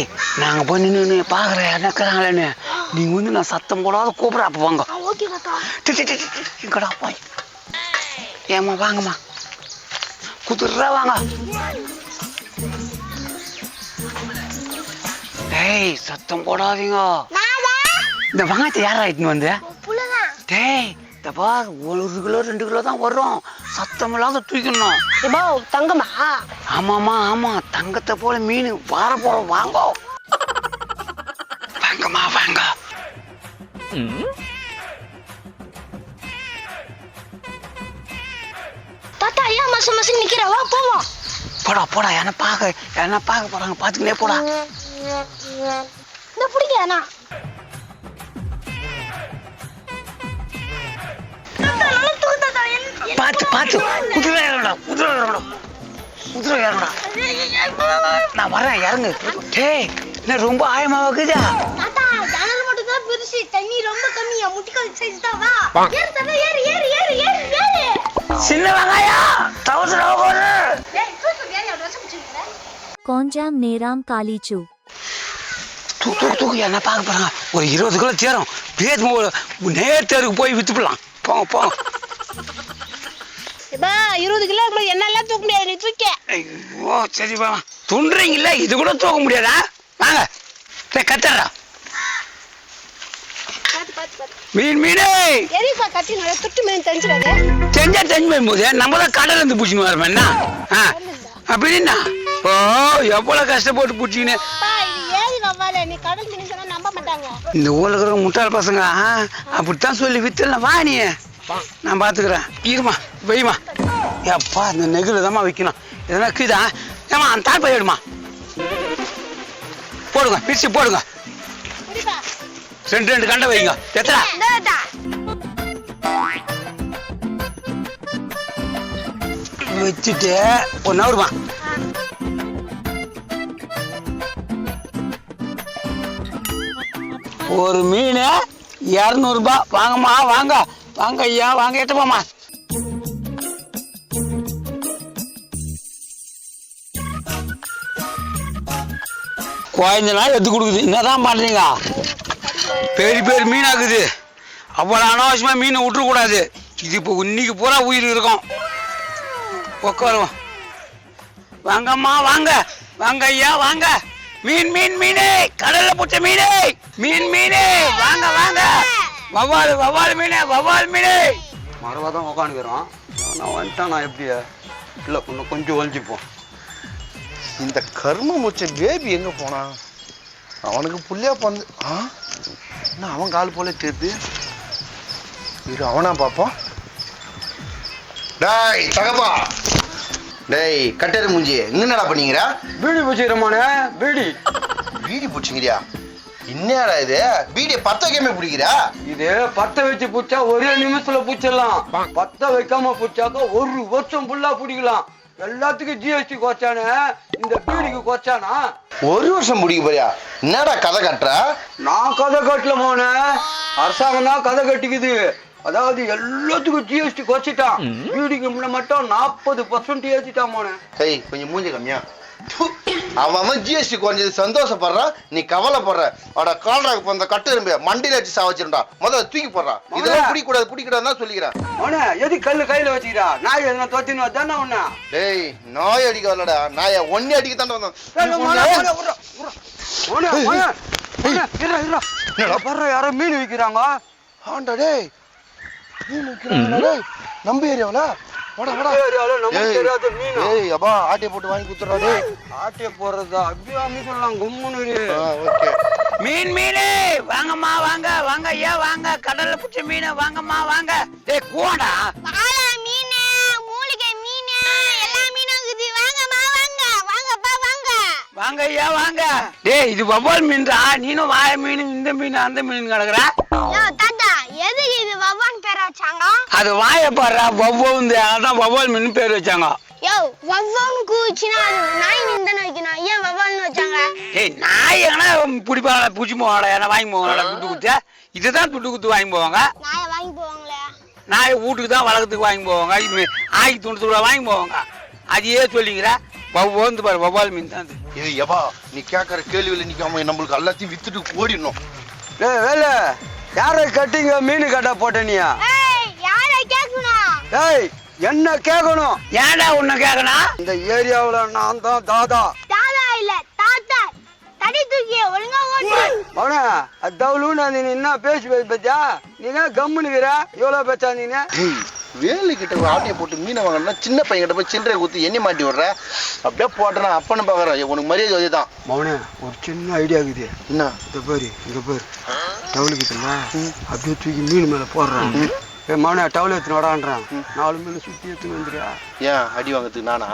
டேய் நாங்க போய் நின்று பாக்குறேன் என்னக்கிறாங்களேன்னு நீங்க வந்து நான் சத்தம் போடாத கூப்பிட அப்ப வாங்க. ஓகே தாத்தா. இங்கடா போய் ஏமா வாங்கம்மா குதிர்றா வாங்க. டேய் சத்தம் போடாதீங்க. இந்த வெங்காயத்தை யாரா இட்டுன்னு வந்து? டேய் தப்பா 1 கிலோ 2 கிலோ தான் வரும், சத்தம் இல்லாத தூக்கணும். தங்கமா? ஆமாமா ஆமா, தங்கத்தை போல மீன் வார போல வாங்க. வாங்கம்மா வாங்க. தாத்தா ஏன் மச மச நிக்கிற? வா போவோம். போடா போடா, என்ன பார்க்க போறாங்க, பாத்துக்கிட்டே போடா. இந்த பிடிக்கா பாத்து பாத்து குதிரை ஏறடா, குதிரை ஏறடா. நான் வரேன், இறங்கு. டேய் என்ன ரொம்ப ஆயமா வைக்குதா? தாத்தா ஜன்னல் மட்டும் தான் பெருசு, தண்ணி ரொம்ப கம்மியா, முட்டிக்கால் சைஸ் தான். வா ஏறு தாத்தா, ஏறு ஏறு ஏறு ஏறு ஏறு. சின்ன வெங்காயம் தவசர போடு. டேய் தூக்கு வேலைய ரசம் வச்சிருக்க. கொஞ்சம் நேரம் காலிச்சு. தூக்கு என்ன பார்க்க போறாங்க. ஒரு 20 கிலோ தேரும், பேத்து நேரத்துக்கு போய் வித்துப்பலாம். போங்க போங்க. பா 20 கிலோ என்னெல்லாம் தூக்க முடியாது, நீ தூக்க. ஐயோ சரி வா. துன்றீங்கல்ல, இது கூட தூக்க முடியாதா? வாங்க கத்தறா. மீன் மீனே எரிப்பா கட்டி நல்லா துட்டு மீன் தெரிஞ்சிடாதே. தெரிஞ்சு போகும்போது நம்ம தான் கடல்ல இருந்து பிடிச்சின்னு வரோம். என்ன அப்படின்னா ஓ எவ்வளவு கஷ்டப்பட்டு பிடிச்சின்னு. ஏது வவ்வால, நீ கடல் மீன் சொன்னா நம்ப மாட்டாங்க. இந்த ஊர்ல இருக்கிற முட்டாள் பசங்க அப்படித்தான் சொல்லி வித்துலாம். வா நீ நான் பாத்துக்கிறேன். இருமா வைமா. எப்பா இந்த நெகிழ தான்மா வைக்கணும். எதனா கீதா ஏமா அந்த தாய் பை எடுமா போடுங்க, பிரிச்சு போடுங்க. 2 கண்டை வைங்க. எத்தனை வச்சுட்டு 1 ஹவருமா. ஒரு மீன் 200 ரூபாய். வாங்கம்மா வாங்க வாங்க ஐயா வாங்க, எட்டப்பாமா. குழந்தைனா எடுத்து கொடுக்குது, என்னதான் பண்றீங்க? பெரிய மீனாக்குது, அவ்வளோ அனாவசியமா மீனை விட்டுறக்கூடாது. இது இப்போ இன்னைக்கு பூரா உயிர் இருக்கும். உட்காருவோம். வாங்கம்மா வாங்க வாங்க ஐயா வாங்க. மீன் மீன் மீனே, கடல்ல பிடிச்ச மீனே, மீன் வாங்க வாங்க. வவ்வால் மீனே. மறுவாதான் உட்காந்துக்கிறோம். நான் வந்துட்டான். நான் எப்படியா இல்லை இன்னும் கொஞ்சம் ஒழிஞ்சுப்போம். இந்த கர்ம முச்ச பேபி எங்க போனா? அவனுக்கு புள்ளியா பந்து. என்ன அவன் கால் போல தெரியுது. இரு அவனா பாப்போம். டேய் தகப்பா, டேய் கட்டரு மூஞ்சி, என்னடா பண்ணீங்கடா? பீடி பூச்சிக்கிறமானே. பீடி பூச்சிங்கிறியா? என்னடா இது? பீடியை பத்த வைக்காம பிடிக்கிறா? இது பத்த வச்சு பூச்சா ஒரே நிமிஷத்துல பூச்சிடலாம். பத்த வைக்காம பூச்சாக்கா 1 வருஷம் ஃபுல்லா பிடிக்கலாம். எல்லாத்துக்கும் ஜிஎஸ்டி கோச்சானே, இந்த பீடிக்கு கோச்சானா 1 வருஷம் பிடிக்க போறியா? என்னடா கதை கட்டுற? நான் கதை கட்டல மோனே, அரசாங்கம் தான் கதை கட்டிக்குது. அதாவது எல்லாத்துக்கும் ஜிஎஸ்டி குறைச்சிட்டான். பீடிக்கு மட்டும் 40% ஏற்றிட்டான் மோனே. சரி கொஞ்சம் மூஞ்சி கம்மியா. அவன் ஜிஎஸ்டி குறைஞ்சது சந்தோஷப்படுறான், நீ கவலைப்படுற. அவட கால்ராக்கு போன கட்டு இரும்பு மண்டியில வச்சு சாவச்சிருந்தா முதல்ல தூக்கி போடுறான். இதெல்லாம் பிடிக்கூடாதுன்னு சொல்லிக்கிறேன். மோனே எது கல்லு கையில வச்சுக்கிறா? நாய் எதனா தோத்தின்னு வந்தானே உன்ன? டேய் நாய் அடிக்க வரலடா, நாயை ஒன்னே அடிக்க தான் வந்தேன். யாரோ மீன் விற்கிறாங்க. ஆண்டா டேய் மீன் விற்கிறாங்க நம்ம ஏரியாவில. ஆட்டிய போட்டு வாங்கி குத்துறா. டேய் ஆட்டிய போடுறதா? அப்படியே அமைக்கலாம் கும்முன்னு. ஓகே. மீனே வாங்கம்மா வாங்க வாங்க ஐயா வாங்க. கடல்ல பிடிச்ச மீன் வாங்கம்மா வாங்க. டேய் கூடா பாலா மீன், மூலிகை மீன், எல்லா மீனும் இருக்குது. வாங்கம்மா வாங்க. வாங்கப்பா வாங்க. வாங்க ஐயா வாங்க. டேய் இது வவ்வால் மீன்டா. நீனும் வாய மீன் இந்த மீன் அந்த மீன் கிடக்குற. யோ தாத்தா எதுக்கு இது வவ்வான் பேர் வச்சாங்க? அது வாய பாடுறா வவ்வால். அதான் வவ்வால் மீன் பேர் வச்சாங்க. யோ வவ்வான் கூச்சினா அது நாய் மீன் தானே வைக்கணும், ஏன் வவ்வால்னு வச்சாங்க? ஏய் நாய் எங்கன்னா பிடிப்பாங்க, பூச்சி போவாங்க, என்ன வாங்கி போவாங்க துட்டு குத்து. இதுதான் துட்டு குத்து வாங்கி போவாங்க. நாயை வாங்கி போவாங்களே. நாயை வீட்டுக்கு தான் வளர்க்கறதுக்கு வாங்கி போவாங்க. ஆய்க்கு துண்டு வாங்கி போவாங்க. அதையே சொல்லிக்கிற. வந்து பாரு வவ்வால் மீன் தான் இது எவா நீ கேட்கற கேள்வியில் நிக்காம நம்மளுக்கு எல்லாத்தையும் வித்துட்டு ஓடிடணும். வேலை யாரை கட்டிங்க மீன் கட்ட போட்டனியா? யாரை கேட்கணும்? ஏய் என்ன கேட்கணும்? ஏன்டா உன்னை கேட்கணும்? இந்த ஏரியாவுல நான் தான் தாதா. தாதா இல்ல தாத்தா. தடி தூக்கி ஒழுங்கா ஓட்டு. அவனா அத்தவளும் நீ என்ன பேசி பத்தியா? நீங்க கம்முனுக்கிற எவ்வளவு பேச்சா நீங்க? வேலு கிட்ட ஒரு ஆட்டையை போட்டு மீனை வாங்கினா சின்ன பையன் கிட்ட போய் சில்லறை ஊற்றி எண்ணி மாட்டி விடுற. அப்படியே போட்டேன்னா அப்பன்னு பாக்குறேன் உனக்கு மரியாதை அதுதான். மௌனே ஒரு சின்ன ஐடியா இருக்குது. என்ன? இந்த பாரு இங்க பாரு டவுலுக்குதுல்ல அப்படியே தூக்கி மீன் மேல போடுறான். மௌனே டவுல் எடுத்துன்னு வரான்றான். 4 மீன் சுத்தி எடுத்துன்னு வந்துடுறியா? ஏன் அடி வாங்கறதுக்கு நானா?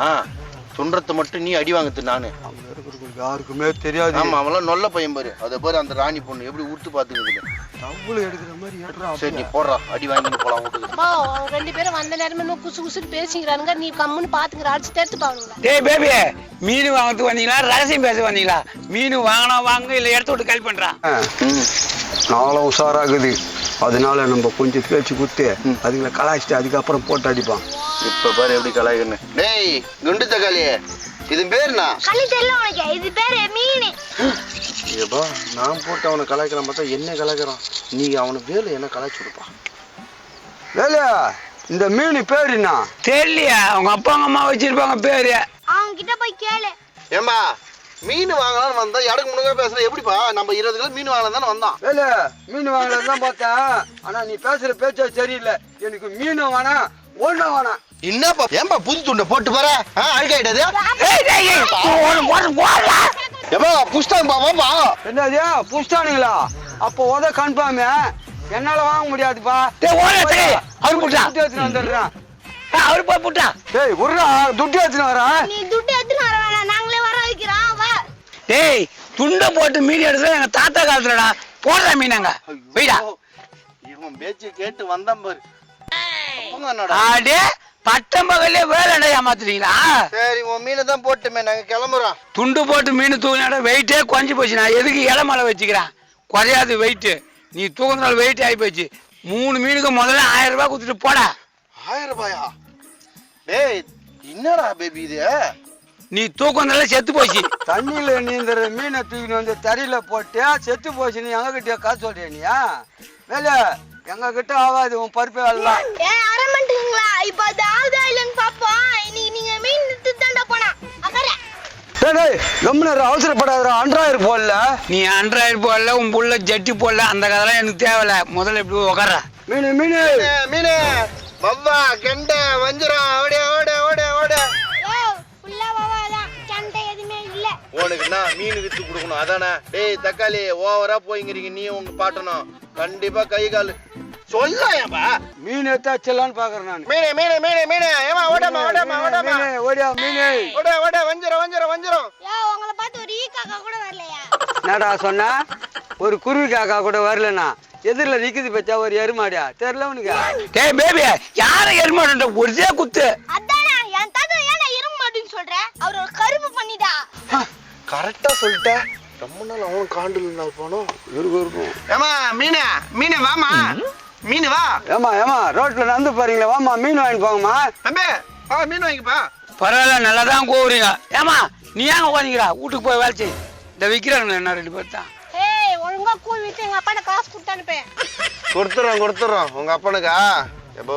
துன்றத்தை மட்டும் நீ அடி வாங்கறதுக்கு நானு? அவங்க இருக்கிறவங்களுக்கு யாருக்குமே தெரியாது. ஆமா அவெல்லாம் நல்ல பையன் பாரு. அதை பாரு அந்த ராணி பொண்ணு எப்படி ஊத்து பாத்துக்குது. டவுல் எடுக்கிற மாதிரி ஏடுறா. சரி நீ போடுறா அடி வாங்கிட்டு போலாம் வீட்டுக்கு. அவங்க 2 பேரும் வந்த நேரமே குசு குசுன்னு பேசிக்கிறானுங்க. நீ கம்முன்னு பாத்துக்கிற அடிச்சு தேர்த்து பாருங்க. டேய் பேபி மீன் வாங்கறதுக்கு வந்தீங்களா ரகசியம் பேச வந்தீங்களா? மீன் வாங்கினா வாங்க இல்ல இடத்த விட்டு கல் பண்றா. நாளும் உஷாராகுது. அதனால நம்ம கொஞ்சம் பேச்சு கொடுத்து அதுங்களை கலாய்ச்சிட்டு அதுக்கப்புறம் போட்டு அடிப்பான். இப்ப பாரு எப்படி கலாய்க்கணும். டேய் குண்டு தக்காளி இது பேருனா? கண்ணு தெரியல உனக்கு. இது பேரு மீன். ஏப்பா நான் போட்டு அவனை கலாய்க்கிறான் பார்த்தா என்ன கலாய்க்கிறான். நீ அவனை வேலை என்ன கலாய்ச்சி கொடுப்பான். வேலையா இந்த மீன் பேரு என்ன தெரியலையா? அவங்க அப்பா அம்மா வச்சிருப்பாங்க பேரு. அவங்க கிட்ட போய் கேளு. ஏம்பா மீன் வாங்கலாம்னு வந்தா இடக்கு முழுக்க பேசுற எப்படிப்பா? நம்ம 20 கிலோ மீன் வாங்கலாம் தானே வந்தோம். வேலை மீன் வாங்கலாம் தான் பார்த்தேன். ஆனா நீ பேசுற பேச்சா சரியில்லை. எனக்கு மீன் வேணாம் ஒண்ணு வேணாம். என்னப்பா ஏன்பா புது துண்டை போட்டு போற? அழுக்காயிட்டது ஏப்பா புஷ்டாங்க பாப்பா. என்னது புஷ்டானுங்களா? அப்போ உத கன்ஃபார்ம் என்னால வாங்க முடியாதுப்பா. வந்துடுறேன். அவரு போய் புட்டா. டேய் உர்றா துட்டு எடுத்துன்னு வரேன். நீ துட்டு எடுத்துன்னு வர வேணாம். நாங்களே வர வைக்கிறோம் வா. டேய் துண்டை போட்டு மீன் எடுத்து எங்க தாத்தா காலத்துலடா போடுற மீனாங்க போய்டா. இவன் பேச்சு கேட்டு வந்தான் பாரு. அடே பட்டம் பகல்லே வேலை ஏமாத்துறீங்களா? சரி உன் மீனை தான் போட்டுமே நாங்க கிளம்புறோம். துண்டு போட்டு மீன் தூக்கினாட வெயிட்டே குறைஞ்சி போச்சு. நான் எதுக்கு இளமலை வச்சுக்கிறேன்? குறையாது வெயிட்டு. நீ தூக்குறதுனால வெயிட் ஆகி போச்சு. 3 மீனுக்கு முதல்ல 1000 ரூபாய் கொடுத்துட்டு போட. 1000 ரூபாயா? டேய் என்னடா பேபி இது? நீ தூக்குறதுனால செத்து போச்சு. தண்ணியில நீந்திர மீனை தூக்கிட்டு வந்து தறியில போட்டு செத்து போச்சு. நீ எங்க கிட்டே காசு சொல்றியா? நீயா வேலை எங்க கிட்ட ஆகாது. உன் பருப்பே வரலாம். அரை மணிங்களா? இப்ப அது ஆகுதா இல்லன்னு பாப்போம். இன்னைக்கு நீங்க மீன் திட்டாண்டா போனா அக்கறை. அவசரப்படாத. அன்றாயிரம் போடல. நீ அன்றாயிரம் போடல. உன் புள்ள ஜட்டி போடல. அந்த கதைலாம் எனக்கு தேவையில்ல. முதல்ல எப்படி உக்கார. மீன் மீன் மீன் வவ்வா கெண்டை வஞ்சிரம் ஓட ஓட ஓட ஓட. ஃபுல்லா வவாதான். சண்டை எதுமே இல்ல. உனக்கு என்ன மீன் வித்து கொடுக்கணும் அதானே? டேய் தக்காளி ஓவரா போய்ங்கிறீங்க. நீ உங்க பாட்டணும் கண்டிப்பா கை கால் சொல்லாயப்பா. மீன் எடுத்தாச்சலான்னு பாக்குறேன் நான். மீனே மீனே மீனே மீனே ஏமா ஓடமா ஓடமா ஓடமா ஓடியா மீனே ஓட ஓட வஞ்சிரம் வஞ்சிரம் வஞ்சிரம். உங்களை பார்த்து ஒரு ஈ காக்கா கூட வரலையா? என்னடா சொன்னா? ஒரு குருவி காக்கா கூட வரலனா எதிரில நிக்குது பச்சா ஒரு எருமாடியா தெரியல உனக்கு? டேய் பேபி யார எருமாடுன்ற ஒரே குத்து. அதானே என் தாத்தா ஏன்டா எருமாடுன்னு சொல்ற? அவர் ஒரு கருப்பு பண்ணிடா. கரெக்டா சொல்லிட்ட. ரொம்ப நாள் அவன் காண்டுல போனோம் இருக்கும். ஏமா மீனே மீனே வாமா மீன் வா. ஏமா ஏமா ரோட்ல நடந்து பாருங்களா? வாமா மீன் வாங்கி போங்கம்மா. தம்பி வா மீன் வாங்கிப்பா. பரவாயில்ல நல்லா தான் கூவுறீங்க. ஏமா நீ ஏங்க உட்காந்துக்கிறா? வீட்டுக்கு போய் வேலை செய். இந்த விற்கிறாங்க என்ன 2 பேர் தான். ஒழுங்கா கூழ் விட்டு எங்க அப்பாட்ட காசு கொடுத்து அனுப்பேன். கொடுத்துறோம் உங்க அப்பனுக்கா? எப்போ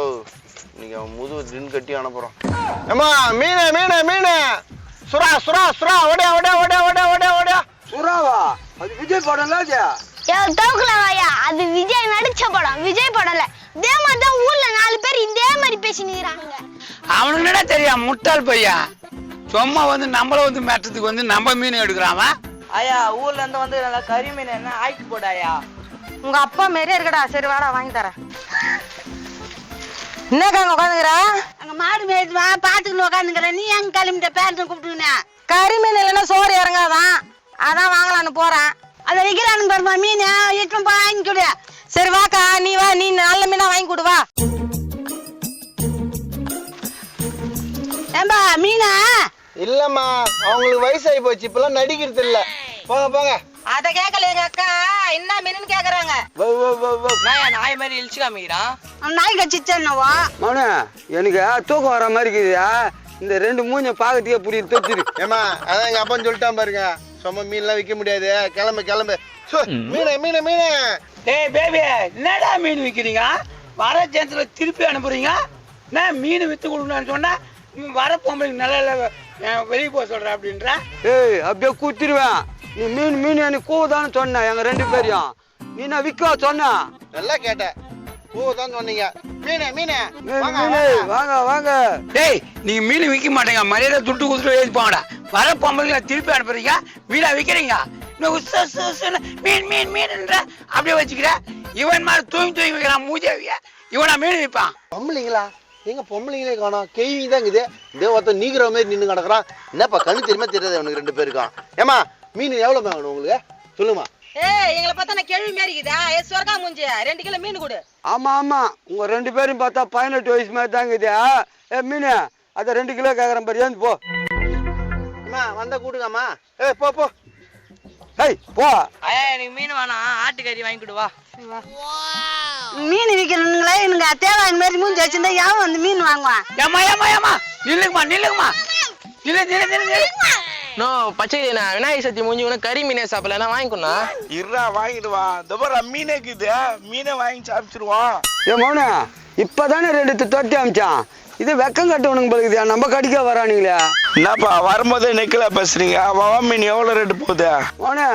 நீங்க முதுகு தின் கட்டி அனுப்புறோம். ஏமா மீனே மீனே மீனே சுறா சுறா சுறா ஓட ஓட ஓட ஓட ஓட ஓட. சுறாவா? அது விஜய் படம்ல. தோக்கலவாயா அது விஜய் நடிச்ச படம். விஜய் படம்ல. இதே மாதிரி தான் ஊர்ல 4 பேர் இதே மாதிரி பேசி நிக்கிறானுங்க. அவனுக்கு என்னடா தெரியும்? முட்டாள் பையன். சும்மா வந்து நம்மள வந்து மேட்டத்துக்கு வந்து நம்ம மீன் எடுக்கிறான். ஆயா ஊர்ல இருந்து வந்து நல்லா கறி மீன் என்ன ஆக்கி போடாயா? உங்க அப்பா மாரியே இருக்கடா. சரி வாடா வாங்கி தரேன். என்னக்கா உட்காந்துக்கிற? அங்க மாடு மேய்ச்சுமா பாத்துக்கணும் உட்காந்துக்கிறேன். நீ எங்க கிளம்பிட்ட பேரனை கூப்பிட்டுக்கின? கறி மீன் இல்லைன்னா சோறு இறங்காதான். அதான் வாங்கலான்னு போறேன். அதை வைக்கிறானுங்க பாருமா மீன் இட்டும் வாங்கி கொடு. சரி வாக்கா நீ வா. நீ நல்ல மீனா வாங்கி கொடுவா. ஏம்பா மீனா? இல்லம்மா அவங்களுக்கு வயசாகி போச்சு. இப்பெல்லாம் நடிக்கிறது இல்ல. போங்க போங்க. அத கேட்கல எங்க அக்கா. என்ன மீனுன்னு கேக்குறாங்க. நாய் மாதிரி இழிச்சு காமிக்கிறான். நாய் கச்சிச்சா மௌன எனக்கு தூக்கம் வர மாதிரி இருக்குதா? இந்த ரெண்டு மூஞ்ச பாக்கத்துக்கே புரியுது தொத்திரு. ஏமா அதான் எங்க அப்பா சொல்லிட்டான் பாருங்க, சும்மா மீன்லாம் விற்க முடியாது, கிளம்பு கிளம்பு. மீனே மீனே மீனே. ஏய் பேபி, என்னடா மீன் விற்கிறீங்க? வர ஜென்ஸ்ல திருப்பி அனுப்புறீங்க. நான் மீன் வித்து கொடுக்கணும்னு சொன்னா வர பொம்பளைக்கு நல்லா வெளியே போக சொல்ற அப்படின்ற. ஏய் அப்படியே கூத்திடுவேன். நீ மீன் மீன் எனக்கு கூதான்னு சொன்ன எங்க ரெண்டு பேரையும். நீ நான் விற்க சொன்ன. நல்லா கேட்டேன், தான் சொன்னீங்க. மீனே மீனே வாங்க வாங்க. டேய் நீங்க மீன் விற்க மாட்டீங்க, மரியாதை துட்டு கொடுத்துட்டு எழுதி போங்கடா. வர பொம்பளைங்களை திருப்பி அனுப்புறீங்க, மீனா விற்கிறீங்க. மீன் மீன் மீன்ன்ற அப்படியே வச்சுக்கிற. இவன் மாதிரி தூங்கி வைக்கிறான் மூஜாவிய. இவனா மீன் விற்பான். பொம்பளைங்களா? எங்க பொம்பளைங்களே காணோம், கேள்வி தான் இருக்குது. இதே ஒருத்தன் நீக்கிற மாதிரி நின்று கிடக்குறான். என்னப்பா கண்ணு தெரியுமா தெரியாது அவனுக்கு ரெண்டு பேருக்கும்? ஏமா மீன் எவ்வளவு வேணும் உங்களுக்கு சொல்லுமா? ஏய் எங்களை பார்த்தா நான் கேள்வி மாதிரி இருக்குதா? சொர்க்கா மூஞ்சி 2 கிலோ மீன் கொடு. ஆமா ஆமா, உங்க ரெண்டு பேரும் பார்த்தா 18 வயசு மாதிரி தாங்க இது. மீன் அத 2 கிலோ கேக்குறேன் பாரு, ஏந்து போ. வந்தா கூடுங்கம்மா. போ போ. ஏய் போ. ஐயா எனக்கு மீன் வேணாம், ஆட்டுக்கறி வாங்கி கொடு வா. மீன் விற்கிறீங்களா? எனக்கு தேவாயின் மாதிரி மூஞ்சி வச்சிருந்தா யாவும் வந்து மீன் வாங்குவான். ஏமா ஏமா ஏமா, நில்லுங்கம்மா நில்லுங்கம்மா. நில்லு நில்லு நில்லு நில்லு. நோ பச்சைக்கிளியா விநாயகர் சதுர்த்தி முடிஞ்சு உனக்கு கறி மீனே சாப்பிடல, நான் வாங்கிக்கொண்டா. இருடா வாங்கிடுவான். தபரா மீனே இருக்குது, மீனை வாங்கி சாப்பிச்சிருவான். ஏ மௌன, இப்பதானே 2 தொட்டி அமிச்சான். இது வெக்கம் கட்டுவனுங்க பழுகுதியா, நம்ம கடிக்க வரானுங்களே. என்னப்பா வரும்போதே நெக்கல பேசுறீங்க? வவா மீன் எவ்வளவு ரேட்டு போகுது? மௌன,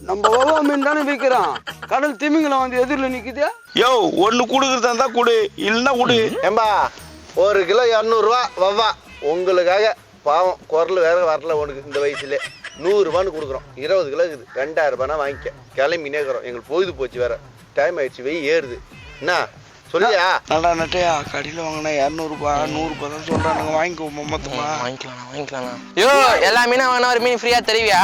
நம்ம வவா மீன் தானே விற்கிறோம். கடல் திமிங்கலம் வந்து எதிரில் நிக்குது. யோ ஒண்ணு குடுக்கறதா இருந்தா குடு, இல்லைன்னா குடு. ஏம்பா 1 கிலோ 200 ரூபா வவ்வா. உங்களுக்காக பாவம் குரல் வேற வரல உனக்கு இந்த வயசுல 100 ரூபான்னு கொடுக்குறோம். 20 கிலோ இருக்குது, 2000 ரூபானா வாங்கிக்க. கிளம்பி நேக்கிறோம், எங்களுக்கு பொழுது போச்சு, வேற டைம் ஆயிடுச்சு, வெய் ஏறுது. என்ன சொல்லியா? நல்லா நட்டையா கடையில் வாங்கினா 200 ரூபாய் 100 ரூபாய் தான் சொல்றானுங்க. வாங்கிக்கோ மொத்தமா. வாங்கிக்கலாம். யோ எல்லா மீனும் வாங்கினா ஒரு மீன் ஃப்ரீயா தருவியா?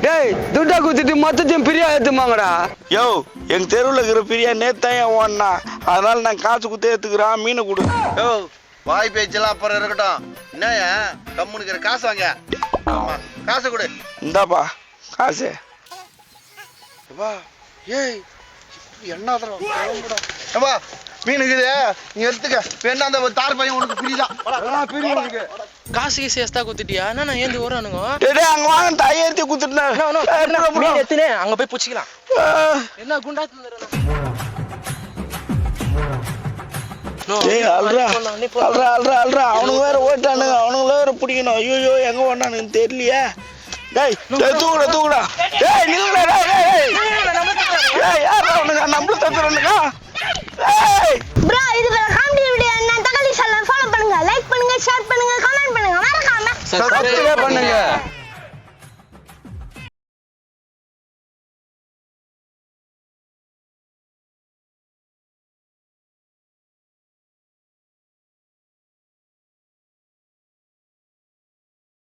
டேய் துட்டா குத்திட்டு மொத்தத்தையும் பிரியா ஏத்துமாங்கடா. யோ எங்க தெருவில் இருக்கிற பிரியா நேத்தான் ஏன் ஓடனா, அதனால நான் காசு குத்தே ஏத்துக்கிறேன். மீனை கொடு. யோ வாய் பேச்செல்லாம் அப்புறம் இருக்கட்டும். என்னயா கம்முனுக்கிற காசு வாங்க. ஆமா காசு கொடு. இந்தாப்பா காசு. ஏய் என்ன மீன் இருக்குது, நீ எடுத்துக்க. வேணா அந்த தார் பையன் உனக்கு புரியுதா? காசு கீசு எஸ்தா குத்துட்டியா? நான் ஏந்து ஓரானுங்க. டேய் அங்க வாங்க, தையத்தி குத்துட்டேன். மீன் எத்துனே அங்க போய் புடிச்சிக்கலாம். என்ன குண்டா அவனுங்க வேற ஓட்டானுங்க, அவனுங்கள வேற பிடிக்கணும். ஐயோ எங்க ஓட்டானுங்க தெரியலையே. டேய் தூக்குடா. டேய் நில்லுடா. டேய் யாரா அவனுங்க நம்மள தத்துறானுங்க? டேய் ப்ரோ இதுல காமெடி வீடியோ என்ன தக்காளி சேனல் ஃபாலோ பண்ணுங்க, லைக் பண்ணுங்க, ஷேர் பண்ணுங்க, கமெண்ட் பண்ணுங்க, மறக்காம சப்ஸ்கிரைப் பண்ணுங்க.